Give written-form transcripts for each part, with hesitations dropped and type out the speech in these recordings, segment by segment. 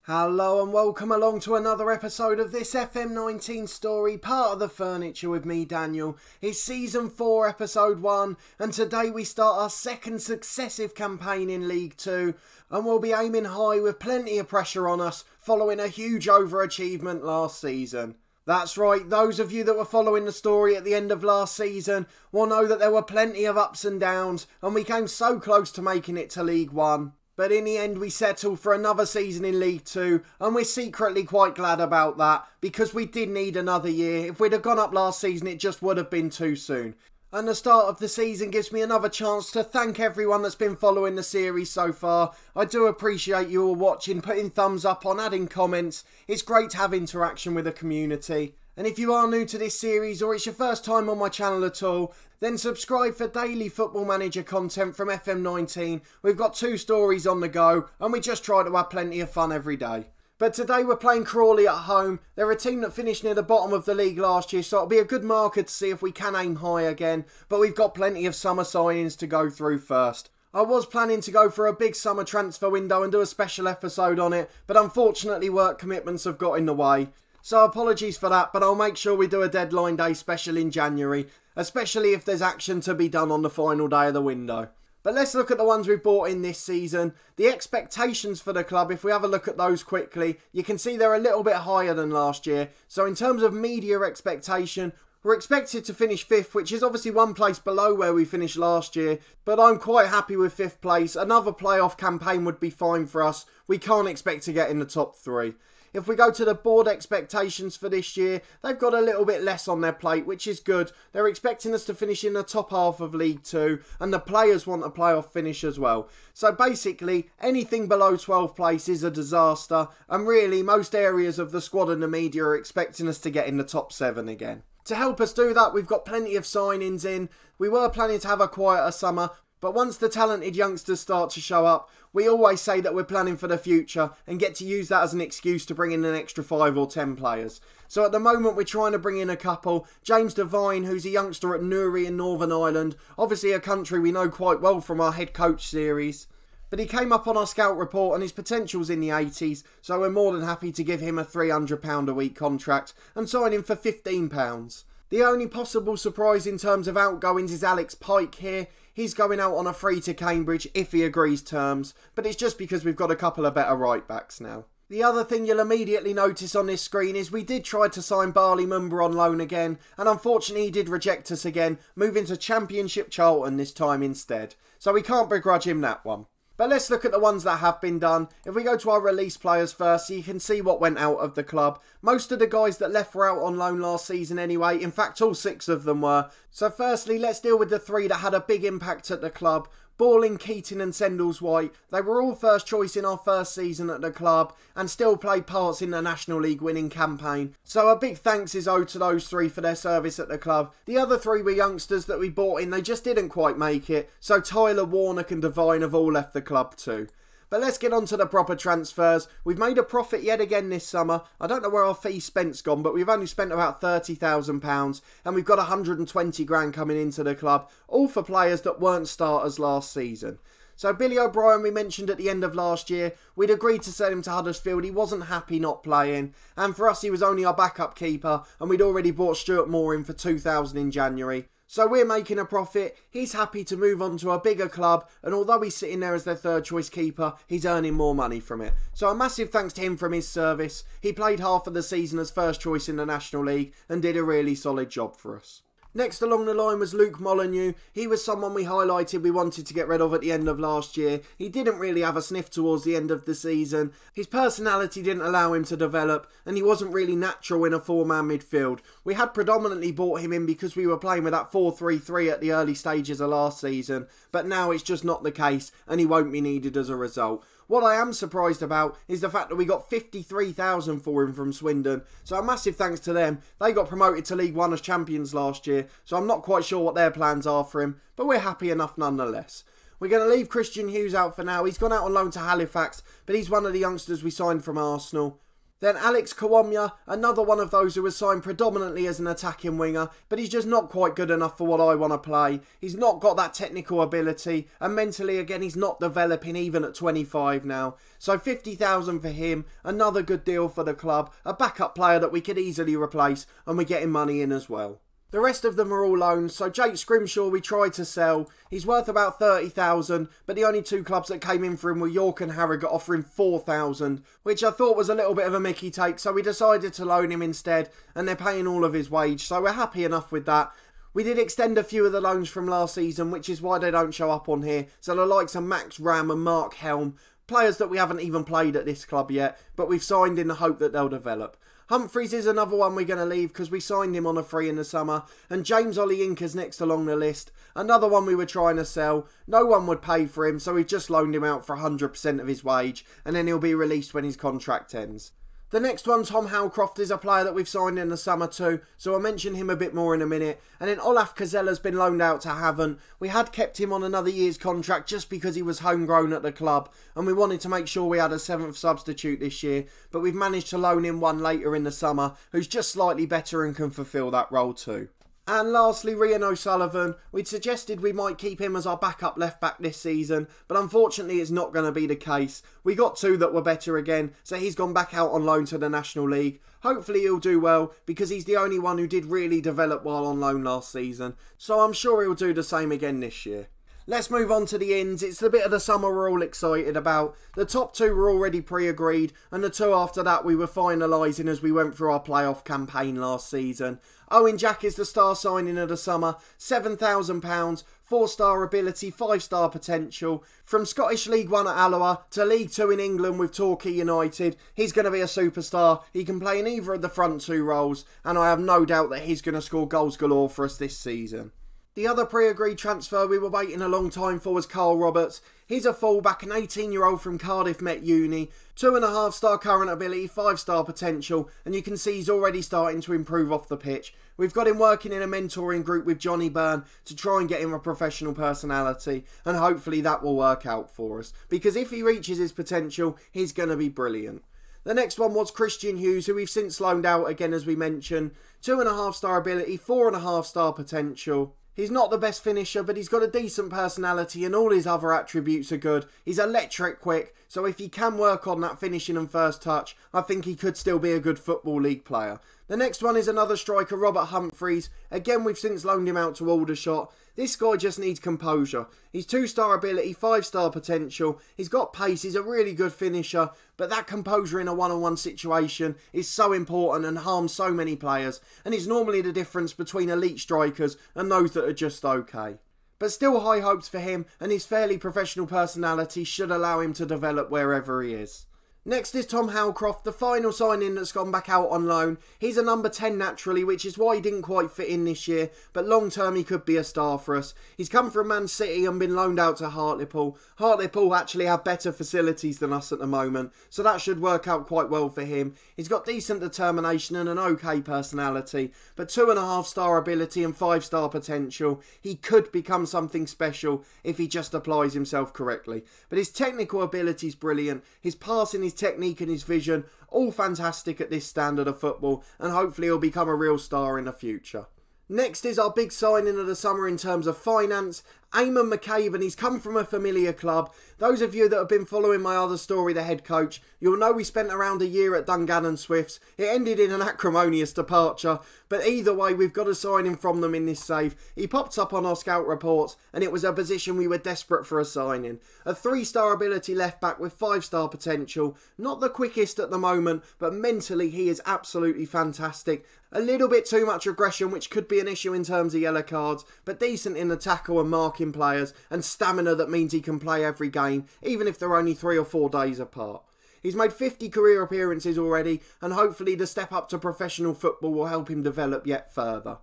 Hello and welcome along to another episode of this FM19 story, part of The Furniture with me, Daniel. It's Season 4, Episode 1, and today we start our second successive campaign in League 2, and we'll be aiming high with plenty of pressure on us, following a huge overachievement last season. That's right, those of you that were following the story at the end of last season will know that there were plenty of ups and downs, and we came so close to making it to League 1. But in the end we settled for another season in League 2, and we're secretly quite glad about that, because we did need another year. If we'd have gone up last season it just would have been too soon. And the start of the season gives me another chance to thank everyone that's been following the series so far. I do appreciate you all watching, putting thumbs up on, adding comments. It's great to have interaction with the community. And if you are new to this series or it's your first time on my channel at all, then subscribe for daily Football Manager content from FM19. We've got 2 stories on the go and we just try to have plenty of fun every day. But today we're playing Crawley at home. They're a team that finished near the bottom of the league last year, so it'll be a good marker to see if we can aim high again. But we've got plenty of summer signings to go through first. I was planning to go for a big summer transfer window and do a special episode on it, but unfortunately work commitments have got in the way. So apologies for that, but I'll make sure we do a deadline day special in January, especially if there's action to be done on the final day of the window. But let's look at the ones we've bought in this season. The expectations for the club, if we have a look at those quickly, you can see they're a little bit higher than last year. So in terms of media expectation, we're expected to finish 5th, which is obviously one place below where we finished last year. But I'm quite happy with 5th place. Another playoff campaign would be fine for us. We can't expect to get in the top 3. If we go to the board expectations for this year, they've got a little bit less on their plate, which is good. They're expecting us to finish in the top half of League 2, and the players want a playoff finish as well. So basically, anything below 12th place is a disaster, and really, most areas of the squad and the media are expecting us to get in the top 7 again. To help us do that, we've got plenty of signings in. We were planning to have a quieter summer, but once the talented youngsters start to show up, we always say that we're planning for the future and get to use that as an excuse to bring in an extra 5 or 10 players. So at the moment we're trying to bring in a couple. James Devine, who's a youngster at Newry in Northern Ireland, obviously a country we know quite well from our head coach series. But he came up on our scout report and his potential's in the 80s, so we're more than happy to give him a £300 a week contract and sign him for £15. The only possible surprise in terms of outgoings is Alex Pike here. He's going out on a free to Cambridge if he agrees terms, but it's just because we've got a couple of better right backs now. The other thing you'll immediately notice on this screen is we did try to sign Barley Mumba on loan again, and unfortunately he did reject us again, moving to Championship Charlton this time instead. So we can't begrudge him that one. But let's look at the ones that have been done. If we go to our release players first, so you can see what went out of the club. Most of the guys that left were out on loan last season anyway. In fact, all 6 of them were. So firstly, let's deal with the 3 that had a big impact at the club. Balling, Keating and Sendles-White. They were all first choice in our first season at the club and still played parts in the National League winning campaign. So a big thanks is owed to those 3 for their service at the club. The other 3 were youngsters that we bought in, they just didn't quite make it. So Tyler, Warnock and Devine have all left the club too. But let's get on to the proper transfers. We've made a profit yet again this summer. I don't know where our fee spent's gone, but we've only spent about £30,000 and we've got 120 grand coming into the club, all for players that weren't starters last season. So Billy O'Brien we mentioned at the end of last year, we'd agreed to sell him to Huddersfield. He wasn't happy not playing, and for us he was only our backup keeper, and we'd already bought Stuart Moore in for £2,000 in January. So we're making a profit, he's happy to move on to a bigger club, and although he's sitting there as their 3rd choice keeper, he's earning more money from it. So a massive thanks to him from his service. He played half of the season as first choice in the National League and did a really solid job for us. Next along the line was Luke Molyneux. He was someone we highlighted we wanted to get rid of at the end of last year. He didn't really have a sniff towards the end of the season. His personality didn't allow him to develop and he wasn't really natural in a 4-man midfield. We had predominantly bought him in because we were playing with that 4-3-3 at the early stages of last season, but now it's just not the case and he won't be needed as a result. What I am surprised about is the fact that we got 53,000 for him from Swindon. So a massive thanks to them. They got promoted to League 1 as champions last year. So I'm not quite sure what their plans are for him. But we're happy enough nonetheless. We're going to leave Christian Hughes out for now. He's gone out on loan to Halifax. But he's one of the youngsters we signed from Arsenal. Then Alex Kawamya, another one of those who was signed predominantly as an attacking winger, but he's just not quite good enough for what I want to play. He's not got that technical ability, and mentally again he's not developing even at 25 now. So 50,000 for him, another good deal for the club, a backup player that we could easily replace, and we're getting money in as well. The rest of them are all loans, so Jake Scrimshaw we tried to sell. He's worth about 30,000, but the only two clubs that came in for him were York and Harrogate, offering 4,000, which I thought was a little bit of a Mickey take, so we decided to loan him instead, and they're paying all of his wage, so we're happy enough with that. We did extend a few of the loans from last season, which is why they don't show up on here, so the likes of Max Ram and Mark Helm, players that we haven't even played at this club yet, but we've signed in the hope that they'll develop. Humphreys is another one we're going to leave because we signed him on a free in the summer. And James Ollie-Inca's next along the list. Another one we were trying to sell. No one would pay for him, so we've just loaned him out for 100% of his wage. And then he'll be released when his contract ends. The next one, Tom Howcroft, is a player that we've signed in the summer too, so I'll mention him a bit more in a minute. And then Olaf Kazella's been loaned out to Havant. We had kept him on another year's contract just because he was homegrown at the club, and we wanted to make sure we had a 7th substitute this year, but we've managed to loan in one later in the summer who's just slightly better and can fulfil that role too. And lastly, Rian O'Sullivan. We'd suggested we might keep him as our backup left back this season, but unfortunately it's not going to be the case. We got two that were better again, so he's gone back out on loan to the National League. Hopefully he'll do well, because he's the only one who did really develop while on loan last season, so I'm sure he'll do the same again this year. Let's move on to the ins. It's the bit of the summer we're all excited about. The top two were already pre-agreed, and the two after that we were finalising as we went through our playoff campaign last season. Owen Jack is the star signing of the summer, £7,000, 4-star ability, 5-star potential. From Scottish League 1 at Alloa to League 2 in England with Torquay United, he's going to be a superstar. He can play in either of the front two roles, and I have no doubt that he's going to score goals galore for us this season. The other pre-agreed transfer we were waiting a long time for was Carl Roberts. He's a fullback, an 18-year-old from Cardiff Met Uni, 2.5-star current ability, 5-star potential, and you can see he's already starting to improve off the pitch. We've got him working in a mentoring group with Johnny Byrne to try and get him a professional personality, and hopefully that will work out for us, because if he reaches his potential, he's going to be brilliant. The next one was Christian Hughes, who we've since loaned out again as we mentioned, 2.5-star ability, 4.5-star potential. He's not the best finisher, but he's got a decent personality and all his other attributes are good. He's electric quick, so if he can work on that finishing and first touch, I think he could still be a good Football League player. The next one is another striker, Robert Humphreys. Again, we've since loaned him out to Aldershot. This guy just needs composure. He's 2-star ability, 5-star potential. He's got pace, he's a really good finisher, but that composure in a one-on-one situation is so important and harms so many players, and it's normally the difference between elite strikers and those that are just okay. But still high hopes for him, and his fairly professional personality should allow him to develop wherever he is. Next is Tom Howcroft, the final signing that's gone back out on loan. He's a number 10 naturally, which is why he didn't quite fit in this year, but long term he could be a star for us. He's come from Man City and been loaned out to Hartlepool. Hartlepool actually have better facilities than us at the moment, so that should work out quite well for him. He's got decent determination and an okay personality, but 2.5-star ability and 5-star potential. He could become something special if he just applies himself correctly. But his technical ability is brilliant, his passing is technique and his vision, all fantastic at this standard of football, and hopefully he'll become a real star in the future. Next is our big signing of the summer in terms of finance, Eamon McCabe, and he's come from a familiar club. Those of you that have been following my other story, the head coach, you'll know we spent around a year at Dungannon Swifts. It ended in an acrimonious departure, but either way we've got a signing from them in this save. He popped up on our scout reports and it was a position we were desperate for a signing. A 3-star ability left back with 5-star potential, not the quickest at the moment, but mentally he is absolutely fantastic. A little bit too much aggression, which could be an issue in terms of yellow cards, but decent in the tackle and marking players, and stamina that means he can play every game, even if they're only 3 or 4 days apart. He's made 50 career appearances already, and hopefully the step up to professional football will help him develop yet further.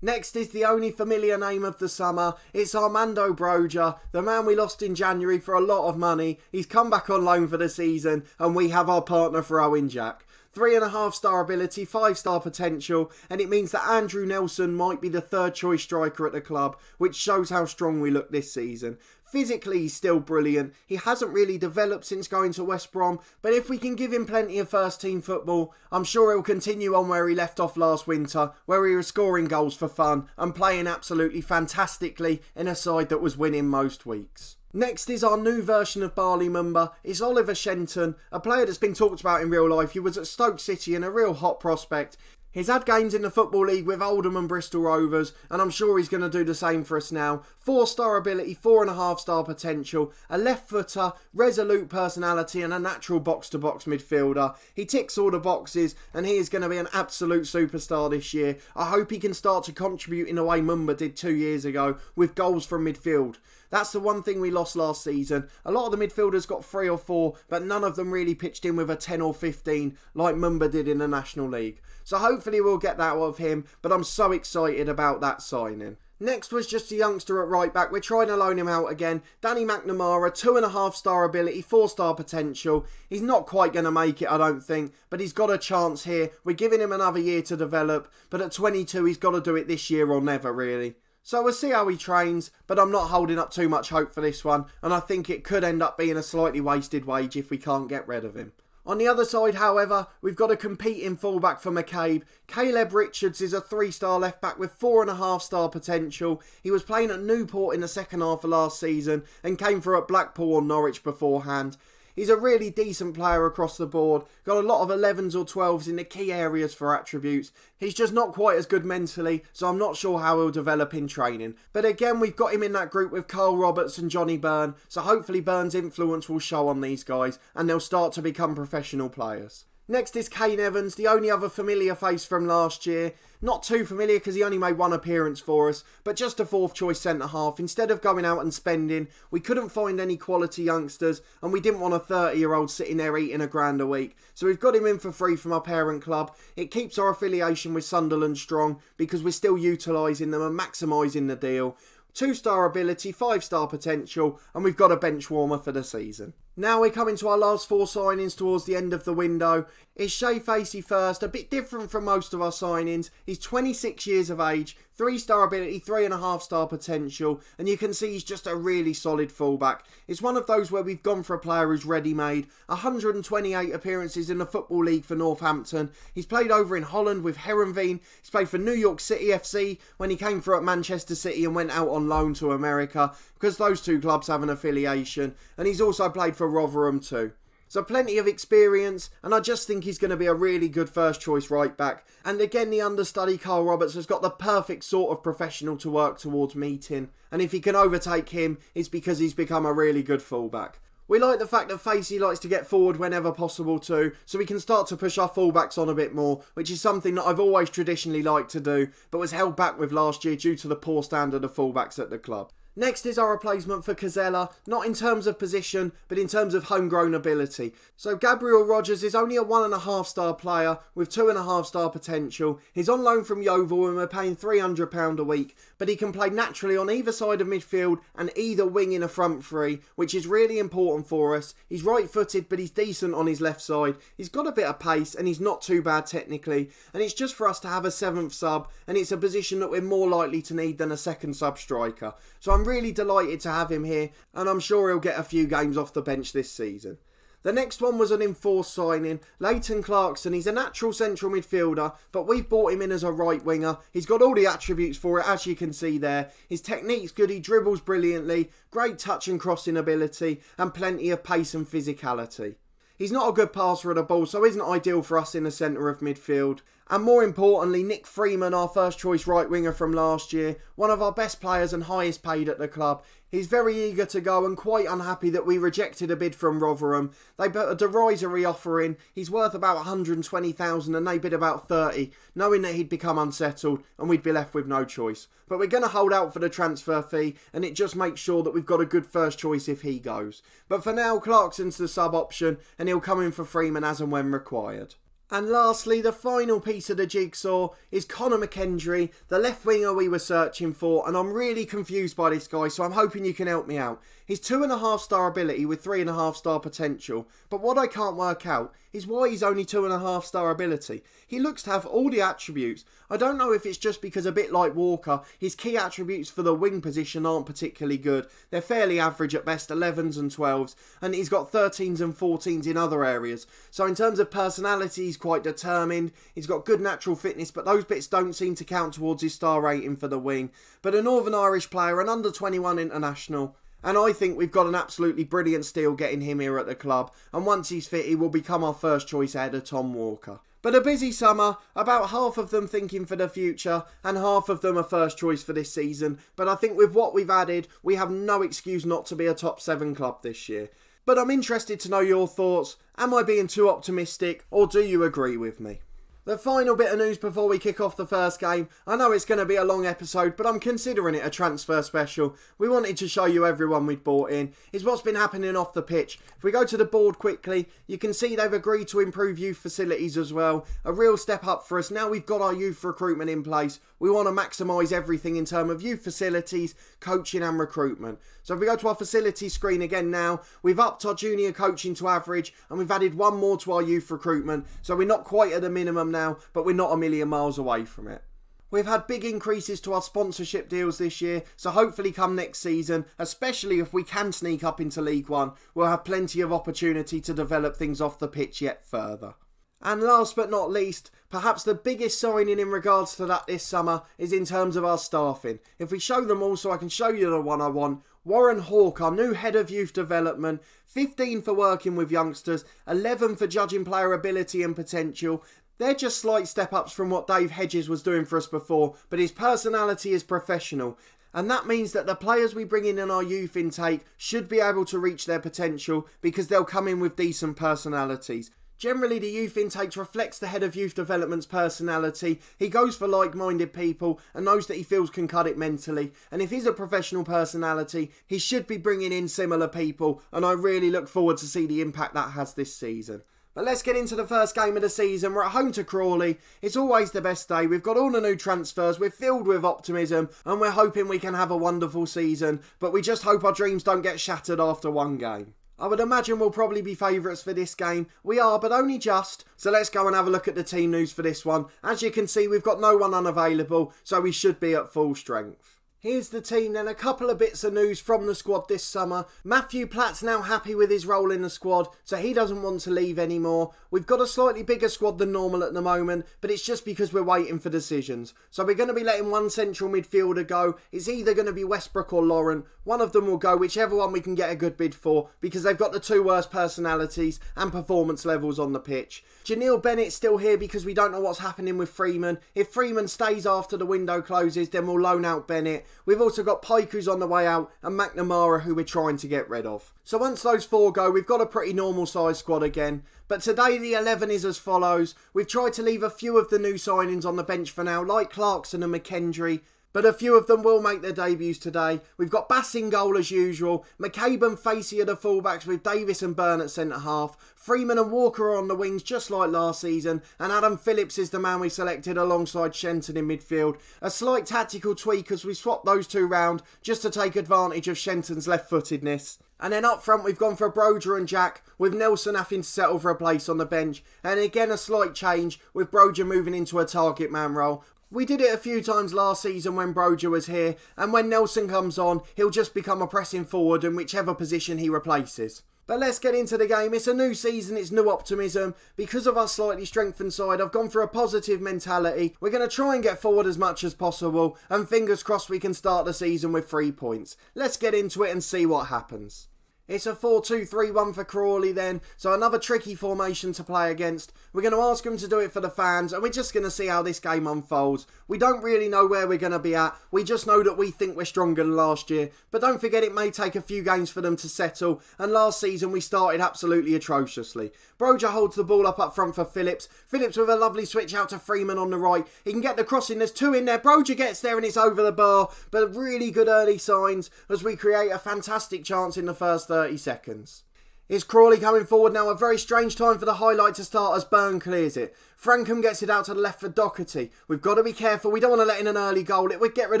Next is the only familiar name of the summer. It's Armando Broja, the man we lost in January for a lot of money. He's come back on loan for the season, and we have our partner for Owen Jack. 3.5-star ability, 5-star potential, and it means that Andrew Nelson might be the 3rd choice striker at the club, which shows how strong we look this season. Physically, he's still brilliant. He hasn't really developed since going to West Brom, but if we can give him plenty of first team football, I'm sure he'll continue on where he left off last winter, where he was scoring goals for fun and playing absolutely fantastically in a side that was winning most weeks. Next is our new version of Barley Mumba. It's Oliver Shenton, a player that's been talked about in real life. He was at Stoke City and a real hot prospect. He's had games in the Football League with Oldham and Bristol Rovers, and I'm sure he's going to do the same for us now. 4-star ability, 4.5-star potential, a left footer, resolute personality and a natural box-to-box midfielder. He ticks all the boxes and he is going to be an absolute superstar this year. I hope he can start to contribute in the way Mumba did 2 years ago with goals from midfield. That's the one thing we lost last season. A lot of the midfielders got 3 or 4, but none of them really pitched in with a 10 or 15 like Mumba did in the National League. So hopefully we'll get that out of him, but I'm so excited about that signing. Next was just a youngster at right back. We're trying to loan him out again. Danny McNamara, 2.5-star ability, 4-star potential. He's not quite going to make it, I don't think, but he's got a chance here. We're giving him another year to develop, but at 22 he's got to do it this year or never, really. So we'll see how he trains, but I'm not holding up too much hope for this one, and I think it could end up being a slightly wasted wage if we can't get rid of him. On the other side, however, we've got a competing fullback for McCabe. Caleb Richards is a 3-star left back with 4.5-star potential. He was playing at Newport in the second half of last season and came through at Blackpool or Norwich beforehand. He's a really decent player across the board, got a lot of 11s or 12s in the key areas for attributes. He's just not quite as good mentally, so I'm not sure how he'll develop in training. But again, we've got him in that group with Carl Roberts and Johnny Byrne, so hopefully Byrne's influence will show on these guys and they'll start to become professional players. Next is Kane Evans, the only other familiar face from last year. Not too familiar because he only made 1 appearance for us, but just a 4th choice centre-half. Instead of going out and spending, we couldn't find any quality youngsters and we didn't want a 30-year-old sitting there eating £1,000 a week. So we've got him in for free from our parent club. It keeps our affiliation with Sunderland strong because we're still utilising them and maximising the deal. 2-star ability, 5-star potential, and we've got a bench warmer for the season. Now we're coming to our last 4 signings towards the end of the window. It's Shay Facey first, a bit different from most of our signings. He's 26 years of age, 3-star ability, 3.5-star potential, and you can see he's just a really solid fullback. It's one of those where we've gone for a player who's ready-made. 128 appearances in the Football League for Northampton. He's played over in Holland with Heerenveen. He's played for New York City FC when he came through at Manchester City and went out on loan to America because those 2 clubs have an affiliation, and he's also played for Rotherham too. So plenty of experience, and I just think he's going to be a really good first choice right back. And again, the understudy Carl Roberts has got the perfect sort of professional to work towards meeting, and if he can overtake him, it's because he's become a really good fullback. We like the fact that Facey likes to get forward whenever possible too, so we can start to push our fullbacks on a bit more, which is something that I've always traditionally liked to do, but was held back with last year due to the poor standard of fullbacks at the club. Next is our replacement for Cazella, not in terms of position, but in terms of homegrown ability. So Gabriel Rogers is only a 1.5-star player with 2.5-star potential. He's on loan from Yeovil and we're paying £300 a week, but he can play naturally on either side of midfield and either wing in a front three, which is really important for us. He's right-footed, but he's decent on his left side. He's got a bit of pace and he's not too bad technically, and it's just for us to have a 7th sub, and it's a position that we're more likely to need than a second sub striker. So I'm really delighted to have him here, and I'm sure he'll get a few games off the bench this season. The next one was an enforced signing, Leighton Clarkson. He's a natural central midfielder, but we've bought him in as a right winger. He's got all the attributes for it, as you can see there. His technique's good, he dribbles brilliantly, great touch and crossing ability, and plenty of pace and physicality. He's not a good passer of the ball, so isn't ideal for us in the centre of midfield. And more importantly, Nick Freeman, our first choice right winger from last year, one of our best players and highest paid at the club. He's very eager to go and quite unhappy that we rejected a bid from Rotherham. They put a derisory offer in. He's worth about 120,000 and they bid about 30, knowing that he'd become unsettled and we'd be left with no choice. But we're going to hold out for the transfer fee, and it just makes sure that we've got a good first choice if he goes. But for now, Clarkson's the sub option and he'll come in for Freeman as and when required. And lastly, the final piece of the jigsaw is Conor McKendry, the left winger we were searching for, and I'm really confused by this guy, so I'm hoping you can help me out. He's 2.5-star ability with 3.5-star potential, but what I can't work out is why he's only 2.5-star ability. He looks to have all the attributes. I don't know if it's just because, a bit like Walker, his key attributes for the wing position aren't particularly good. They're fairly average at best, 11s and 12s, and he's got 13s and 14s in other areas. So in terms of personality, he's quite determined. He's got good natural fitness, but those bits don't seem to count towards his star rating for the wing. But a Northern Irish player, an under-21 international, and I think we've got an absolutely brilliant steal getting him here at the club, and once he's fit he will become our first choice ahead of Tom Walker. But a busy summer, about half of them thinking for the future and half of them are first choice for this season, but I think with what we've added we have no excuse not to be a top 7 club this year. But I'm interested to know your thoughts. Am I being too optimistic, or do you agree with me? The final bit of news before we kick off the first game. I know it's going to be a long episode, but I'm considering it a transfer special. We wanted to show you everyone we'd brought in. Is what's been happening off the pitch. If we go to the board quickly, you can see they've agreed to improve youth facilities as well. A real step up for us. Now we've got our youth recruitment in place, we want to maximise everything in terms of youth facilities, coaching and recruitment. So if we go to our facility screen again now, we've upped our junior coaching to average and we've added one more to our youth recruitment. So we're not quite at the minimum now, but we're not a million miles away from it. We've had big increases to our sponsorship deals this year, so hopefully come next season, especially if we can sneak up into League One, we'll have plenty of opportunity to develop things off the pitch yet further. And last but not least, perhaps the biggest signing in regards to that this summer is in terms of our staffing. If we show them all so I can show you the one I want, Warren Hawke, our new head of youth development, 15 for working with youngsters, 11 for judging player ability and potential. They're just slight step ups from what Dave Hedges was doing for us before, but his personality is professional. And that means that the players we bring in our youth intake should be able to reach their potential because they'll come in with decent personalities. Generally, the youth intake reflects the head of youth development's personality. He goes for like-minded people and knows that he feels can cut it mentally. And if he's a professional personality, he should be bringing in similar people. And I really look forward to see the impact that has this season. But let's get into the first game of the season. We're at home to Crawley. It's always the best day. We've got all the new transfers. We're filled with optimism. And we're hoping we can have a wonderful season. But we just hope our dreams don't get shattered after one game. I would imagine we'll probably be favourites for this game. We are, but only just. So let's go and have a look at the team news for this one. As you can see, we've got no one unavailable, so we should be at full strength. Here's the team then, a couple of bits of news from the squad this summer. Matthew Platt's now happy with his role in the squad, so he doesn't want to leave anymore. We've got a slightly bigger squad than normal at the moment, but it's just because we're waiting for decisions. So we're going to be letting one central midfielder go. It's either going to be Westbrook or Laurent. One of them will go, whichever one we can get a good bid for, because they've got the two worst personalities and performance levels on the pitch. Janelle Bennett's still here because we don't know what's happening with Freeman. If Freeman stays after the window closes, then we'll loan out Bennett. We've also got Pike, who's on the way out, and McNamara, who we're trying to get rid of. So once those four go, we've got a pretty normal size squad again. But today the 11 is as follows. We've tried to leave a few of the new signings on the bench for now, like Clarkson and McKendry, but a few of them will make their debuts today. We've got Bass in goal as usual, McCabe and Facey are the fullbacks with Davis and Byrne at centre-half, Freeman and Walker are on the wings just like last season, and Adam Phillips is the man we selected alongside Shenton in midfield. A slight tactical tweak as we swapped those two round just to take advantage of Shenton's left-footedness. And then up front we've gone for Broja and Jack, with Nelson having to settle for a place on the bench. And again a slight change, with Broja moving into a target man role. We did it a few times last season when Broja was here, and when Nelson comes on, he'll just become a pressing forward in whichever position he replaces. But let's get into the game. It's a new season, it's new optimism. Because of our slightly strengthened side, I've gone for a positive mentality. We're going to try and get forward as much as possible, and fingers crossed we can start the season with 3 points. Let's get into it and see what happens. It's a 4-2-3-1 for Crawley then, so another tricky formation to play against. We're going to ask them to do it for the fans, and we're just going to see how this game unfolds. We don't really know where we're going to be at, we just know that we think we're stronger than last year. But don't forget it may take a few games for them to settle, and last season we started absolutely atrociously. Broja holds the ball up front for Phillips. Phillips with a lovely switch out to Freeman on the right. He can get the crossing, there's two in there. Broja gets there and it's over the bar, but really good early signs as we create a fantastic chance in the first 30 seconds. It's Crawley coming forward now. A very strange time for the highlight to start as Byrne clears it. Frankham gets it out to the left for Doherty. We've got to be careful. We don't want to let in an early goal. It would get rid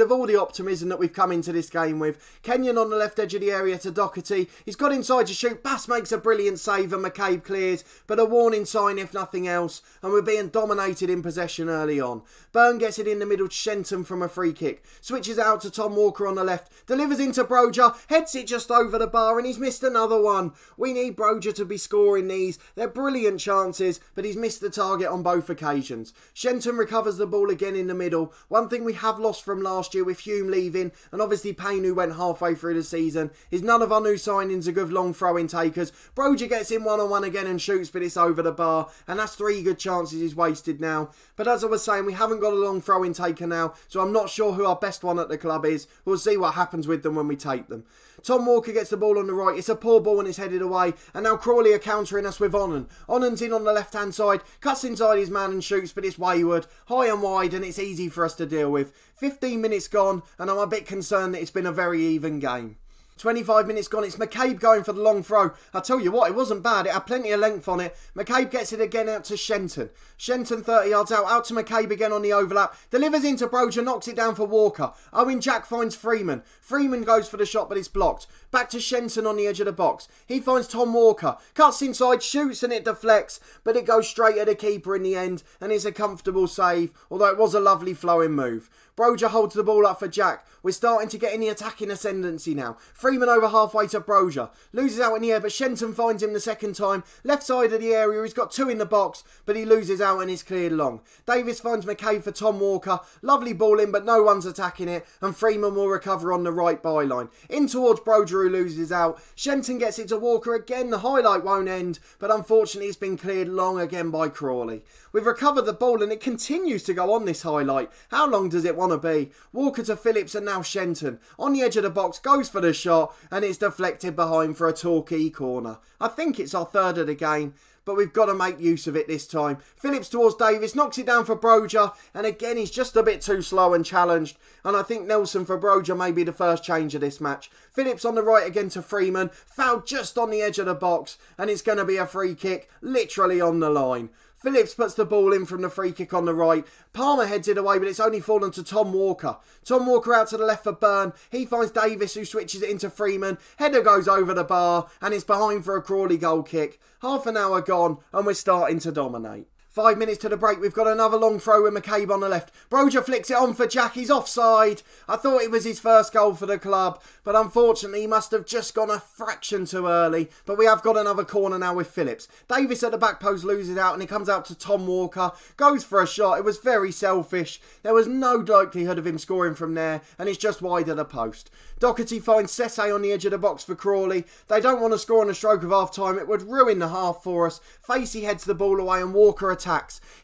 of all the optimism that we've come into this game with. Kenyon on the left edge of the area to Doherty. He's got inside to shoot. Bass makes a brilliant save and McCabe clears. But a warning sign if nothing else. And we're being dominated in possession early on. Byrne gets it in the middle to Shenton from a free kick. Switches out to Tom Walker on the left. Delivers into Broja. Heads it just over the bar and he's missed another one. We need Broja to be scoring these. They're brilliant chances, but he's missed the target on both occasions. Shenton recovers the ball again in the middle. One thing we have lost from last year with Hume leaving, and obviously Payne, who went halfway through the season, is none of our new signings are good long throw-in takers. Broja gets in one-on-one again and shoots, but it's over the bar, and that's 3 good chances he's wasted now. But as I was saying, we haven't got a long throw-in taker now, so I'm not sure who our best one at the club is. We'll see what happens with them when we take them. Tom Walker gets the ball on the right. It's a poor ball and it's headed away. And now Crawley are countering us with Onan. Onan's in on the left-hand side. Cuts inside his man and shoots, but it's wayward. High and wide, and it's easy for us to deal with. 15 minutes gone, and I'm a bit concerned that it's been a very even game. 25 minutes gone, it's McCabe going for the long throw. I tell you what, it wasn't bad. It had plenty of length on it. McCabe gets it again out to Shenton. Shenton 30 yards out to McCabe again on the overlap. Delivers into Broja, knocks it down for Walker. Owen Jack finds Freeman. Freeman goes for the shot, but it's blocked. Back to Shenton on the edge of the box. He finds Tom Walker. Cuts inside, shoots, and it deflects. But it goes straight at the keeper in the end, and it's a comfortable save, although it was a lovely flowing move. Broja holds the ball up for Jack. We're starting to get in the attacking ascendancy now. Freeman over halfway to Broja. Loses out in the air, but Shenton finds him the second time. Left side of the area, he's got 2 in the box, but he loses out and is cleared long. Davis finds McCabe for Tom Walker. Lovely ball in, but no one's attacking it, and Freeman will recover on the right byline. In towards Broja, who loses out. Shenton gets it to Walker again. The highlight won't end, but unfortunately it's been cleared long again by Crawley. We've recovered the ball and it continues to go on this highlight. How long does it want to be? Walker to Phillips and now Shenton. On the edge of the box, goes for the shot and it's deflected behind for a Torquay corner. I think it's our third of the game, but we've got to make use of it this time. Phillips towards Davis, knocks it down for Broja, and again he's just a bit too slow and challenged, and I think Nelson for Broja may be the first change of this match. Phillips on the right again to Freeman, fouled just on the edge of the box, and it's going to be a free kick, literally on the line. Phillips puts the ball in from the free kick on the right. Palmer heads it away, but it's only fallen to Tom Walker. Tom Walker out to the left for Byrne. He finds Davis, who switches it into Freeman. Header goes over the bar, and it's behind for a Crawley goal kick. Half an hour gone, and we're starting to dominate. 5 minutes to the break. We've got another long throw with McCabe on the left. Broja flicks it on for Jack. He's offside. I thought it was his first goal for the club, but unfortunately he must have just gone a fraction too early. But we have got another corner now with Phillips. Davis at the back post loses out and he comes out to Tom Walker. Goes for a shot. It was very selfish. There was no likelihood of him scoring from there, and it's just wide of the post. Doherty finds Sesse on the edge of the box for Crawley. They don't want to score on a stroke of half time. It would ruin the half for us. Facey heads the ball away and Walker attacks.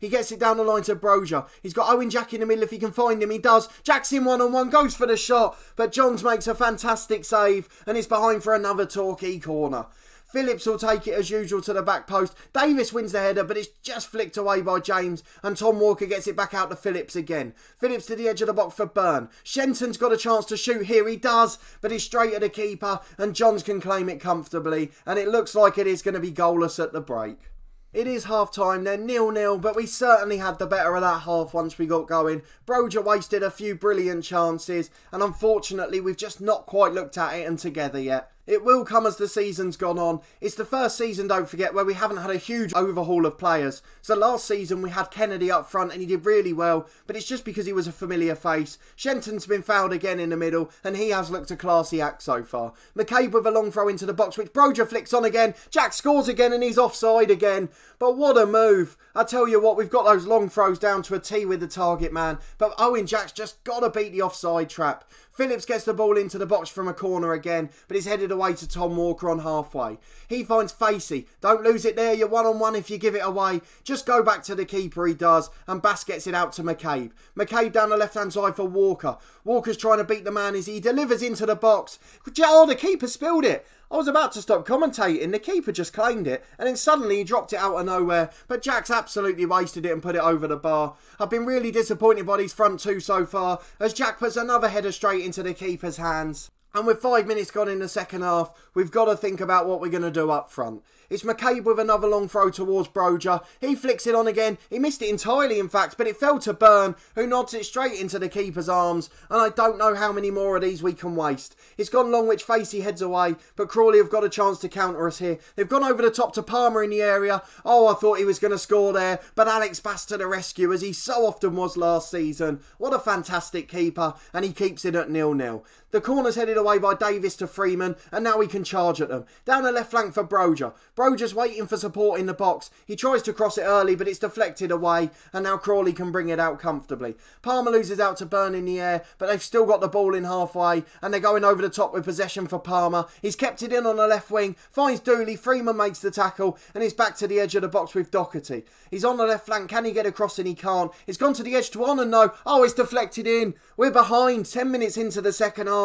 He gets it down the line to Broja. He's got Owen Jack in the middle if he can find him. He does. Jack's in one-on-one, goes for the shot, but Johns makes a fantastic save and is behind for another Torquay corner. Phillips will take it as usual to the back post. Davis wins the header, but it's just flicked away by James, and Tom Walker gets it back out to Phillips again. Phillips to the edge of the box for Byrne. Shenton's got a chance to shoot here. He does, but he's straight at the keeper, and Johns can claim it comfortably, and it looks like it is going to be goalless at the break. It is half-time, they're 0-0, but we certainly had the better of that half once we got going. Broja wasted a few brilliant chances, and unfortunately we've just not quite looked at it and together yet. It will come as the season's gone on. It's the first season, don't forget, where we haven't had a huge overhaul of players. So last season we had Kennedy up front and he did really well, but it's just because he was a familiar face. Shenton's been fouled again in the middle and he has looked a classy act so far. McCabe with a long throw into the box, which Broja flicks on again. Jack scores again and he's offside again. But what a move. I tell you what, we've got those long throws down to a T with the target man, but Owen Jack's just got to beat the offside trap. Phillips gets the ball into the box from a corner again, but it's headed away to Tom Walker on halfway. He finds Facey. Don't lose it there. You're one-on-one if you give it away. Just go back to the keeper, he does, and Bass gets it out to McCabe. McCabe down the left-hand side for Walker. Walker's trying to beat the man as he delivers into the box. Oh, the keeper spilled it. I was about to stop commentating, the keeper just claimed it, and then suddenly he dropped it out of nowhere, but Jack's absolutely wasted it and put it over the bar. I've been really disappointed by these front two so far, as Jack puts another header straight into the keeper's hands. And with 5 minutes gone in the second half, we've got to think about what we're going to do up front. It's McCabe with another long throw towards Broja. He flicks it on again. He missed it entirely, in fact, but it fell to Byrne, who nods it straight into the keeper's arms. And I don't know how many more of these we can waste. It's gone long, which Facey heads away, but Crawley have got a chance to counter us here. They've gone over the top to Palmer in the area. Oh, I thought he was going to score there, but Alex Bass to the rescue, as he so often was last season. What a fantastic keeper, and he keeps it at 0-0. The corner's headed away by Davis to Freeman, and now we can charge at them. Down the left flank for Broja. Broja's waiting for support in the box. He tries to cross it early, but it's deflected away, and now Crawley can bring it out comfortably. Palmer loses out to Byrne in the air, but they've still got the ball in halfway, and they're going over the top with possession for Palmer. He's kept it in on the left wing, finds Dooley, Freeman makes the tackle, and he's back to the edge of the box with Doherty. He's on the left flank, can he get across, and he can't. It's gone to the edge to Onan, no. Oh, it's deflected in. We're behind, 10 minutes into the second half.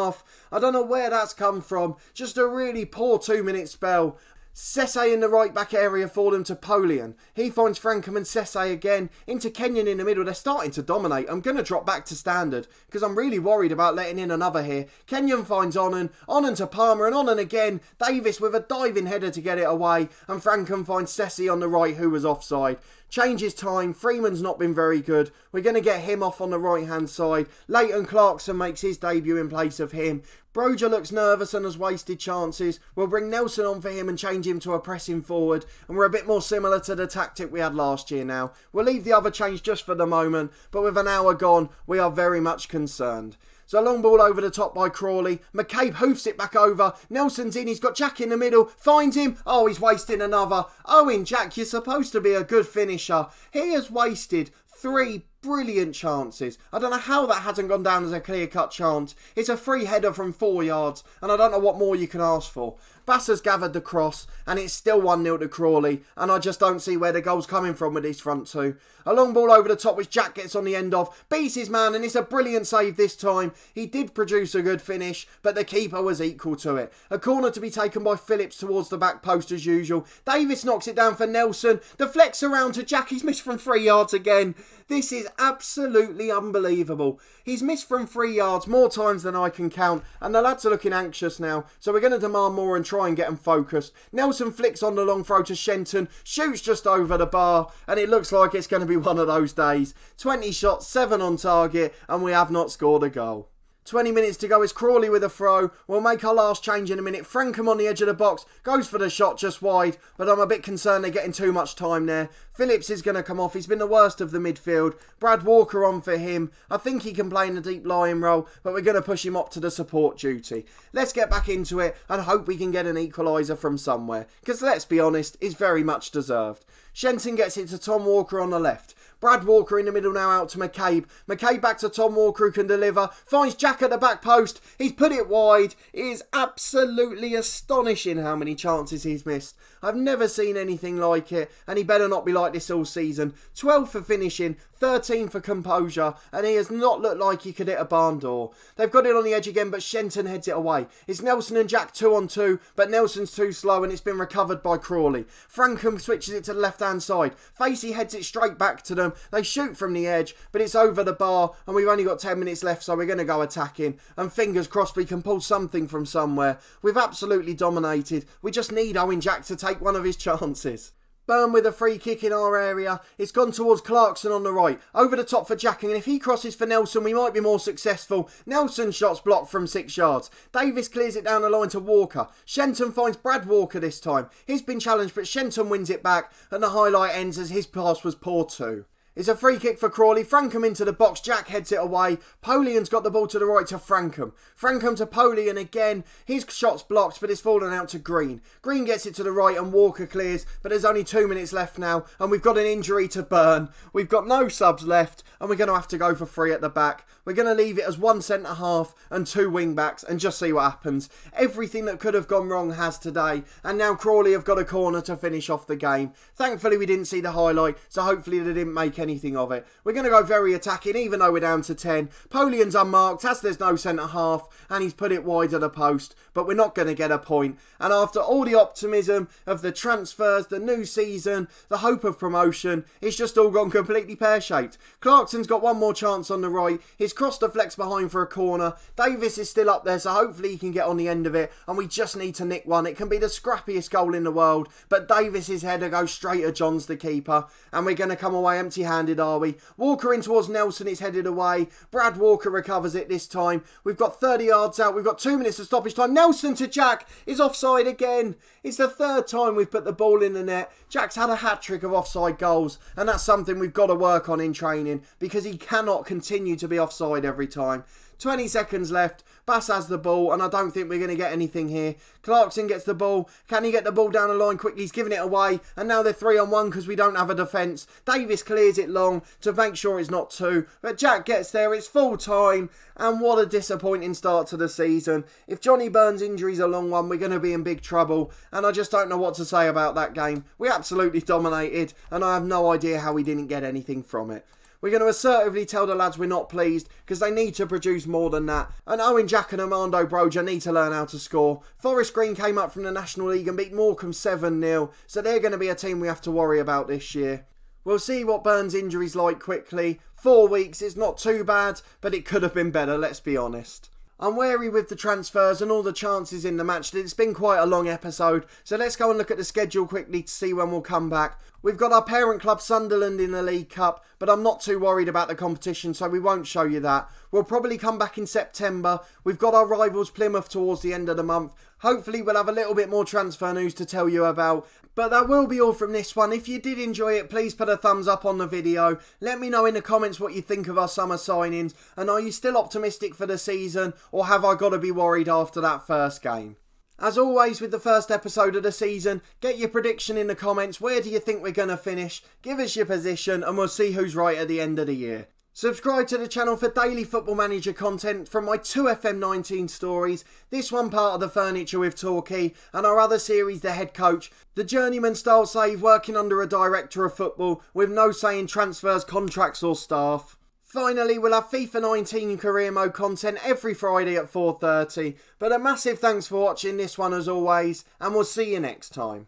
I don't know where that's come from. Just a really poor 2-minute spell. Sese in the right back area for them to Polian. He finds Frankham and Sese again. Into Kenyon in the middle. They're starting to dominate. I'm going to drop back to standard because I'm really worried about letting in another here. Kenyon finds Onan. Onan to Palmer and Onan again. Davis with a diving header to get it away. And Frankham finds Sese on the right, who was offside. Changes time. Freeman's not been very good. We're going to get him off on the right hand side. Leighton Clarkson makes his debut in place of him. Broja looks nervous and has wasted chances. We'll bring Nelson on for him and change him to a pressing forward. And we're a bit more similar to the tactic we had last year now. We'll leave the other change just for the moment. But with an hour gone, we are very much concerned. So a long ball over the top by Crawley. McCabe hoofs it back over. Nelson's in. He's got Jack in the middle. Finds him. Oh, he's wasting another. Owen, Jack, you're supposed to be a good finisher. He has wasted 3 brilliant chances. I don't know how that hasn't gone down as a clear-cut chance. It's a free header from 4 yards, and I don't know what more you can ask for. Bass has gathered the cross, and it's still 1-0 to Crawley, and I just don't see where the goal's coming from with these front two. A long ball over the top, which Jack gets on the end of, beats his man, and it's a brilliant save this time. He did produce a good finish, but the keeper was equal to it. A corner to be taken by Phillips towards the back post as usual. Davis knocks it down for Nelson. Deflects around to Jack. He's missed from 3 yards again. This is absolutely unbelievable. He's missed from 3 yards more times than I can count, and the lads are looking anxious now, so we're going to demand more and try and get them focused. Nelson flicks on the long throw to Shenton, shoots just over the bar, and it looks like it's going to be one of those days. 20 shots, 7 on target, and we have not scored a goal. 20 minutes to go. Is Crawley with a throw. We'll make our last change in a minute. Frankham on the edge of the box. Goes for the shot just wide. But I'm a bit concerned they're getting too much time there. Phillips is going to come off. He's been the worst of the midfield. Brad Walker on for him. I think he can play in the deep lying role. But we're going to push him up to the support duty. Let's get back into it and hope we can get an equaliser from somewhere. Because let's be honest, it's very much deserved. Shenton gets it to Tom Walker on the left. Brad Walker in the middle now out to McCabe. McCabe back to Tom Walker, who can deliver. Finds Jack at the back post. He's put it wide. It is absolutely astonishing how many chances he's missed. I've never seen anything like it, and he better not be like this all season. 12 for finishing, 13 for composure, and he has not looked like he could hit a barn door. They've got it on the edge again, but Shenton heads it away. It's Nelson and Jack 2-on-2, but Nelson's too slow, and it's been recovered by Crawley. Frankham switches it to the left-hand side. Facey heads it straight back to them. They shoot from the edge, but it's over the bar, and we've only got 10 minutes left, so we're going to go attacking. And fingers crossed we can pull something from somewhere. We've absolutely dominated. We just need Owen Jack to take one of his chances. Byrne with a free kick in our area. It's gone towards Clarkson on the right. Over the top for Jack, and if he crosses for Nelson, we might be more successful. Nelson's shot's blocked from 6 yards. Davis clears it down the line to Walker. Shenton finds Brad Walker this time. He's been challenged, but Shenton wins it back, and the highlight ends as his pass was poor too. It's a free kick for Crawley. Frankham into the box. Jack heads it away. Polian's got the ball to the right to Frankham. Frankham to Polian again. His shot's blocked, but it's fallen out to Green. Green gets it to the right and Walker clears, but there's only 2 minutes left now, and we've got an injury to Byrne. We've got no subs left, and we're going to have to go for 3 at the back. We're going to leave it as 1 centre-half and 2 wing-backs and just see what happens. Everything that could have gone wrong has today, and now Crawley have got a corner to finish off the game. Thankfully, we didn't see the highlight, so hopefully they didn't make any anything of it. We're going to go very attacking, even though we're down to 10. Polian's unmarked, as there's no centre-half, and he's put it wide of the post, but we're not going to get a point. And after all the optimism of the transfers, the new season, the hope of promotion, it's just all gone completely pear-shaped. Clarkson's got one more chance on the right. His cross deflects behind for a corner. Davis is still up there, so hopefully he can get on the end of it, and we just need to nick one. It can be the scrappiest goal in the world, but Davis's header goes straight at Johns, the keeper, and we're going to come away empty-handed, are we? Walker in towards Nelson, it's headed away. Brad Walker recovers it this time. We've got 30 yards out. We've got 2 minutes of stoppage time. Nelson to Jack is offside again. It's the 3rd time we've put the ball in the net. Jack's had a hat-trick of offside goals, and that's something we've got to work on in training, because he cannot continue to be offside every time. 20 seconds left. Bass has the ball, and I don't think we're going to get anything here. Clarkson gets the ball. Can he get the ball down the line quickly? He's giving it away, and now they're 3-on-1 because we don't have a defence. Davis clears it long to make sure it's not 2, but Jack gets there. It's full time, and what a disappointing start to the season. If Johnny Burns' injury's a long one, we're going to be in big trouble, and I just don't know what to say about that game. We absolutely dominated, and I have no idea how we didn't get anything from it. We're going to assertively tell the lads we're not pleased, because they need to produce more than that. And Owen Jack and Armando Broja need to learn how to score. Forest Green came up from the National League and beat Morecambe 7-0, so they're going to be a team we have to worry about this year. We'll see what Burns' injury's like quickly. 4 weeks is not too bad, but it could have been better, let's be honest. I'm wary with the transfers and all the chances in the match. It's been quite a long episode, so let's go and look at the schedule quickly to see when we'll come back. We've got our parent club Sunderland in the League Cup, but I'm not too worried about the competition, so we won't show you that. We'll probably come back in September. We've got our rivals Plymouth towards the end of the month. Hopefully we'll have a little bit more transfer news to tell you about. But that will be all from this one. If you did enjoy it, please put a thumbs up on the video. Let me know in the comments what you think of our summer signings. And are you still optimistic for the season, or have I got to be worried after that first game? As always with the first episode of the season, get your prediction in the comments. Where do you think we're going to finish? Give us your position and we'll see who's right at the end of the year. Subscribe to the channel for daily Football Manager content from my 2 FM19 stories, this one part of the furniture with Torquay, and our other series, The Head Coach, the journeyman style save working under a director of football with no say in transfers, contracts or staff. Finally, we'll have FIFA 19 career mode content every Friday at 4:30. But a massive thanks for watching this one as always, and we'll see you next time.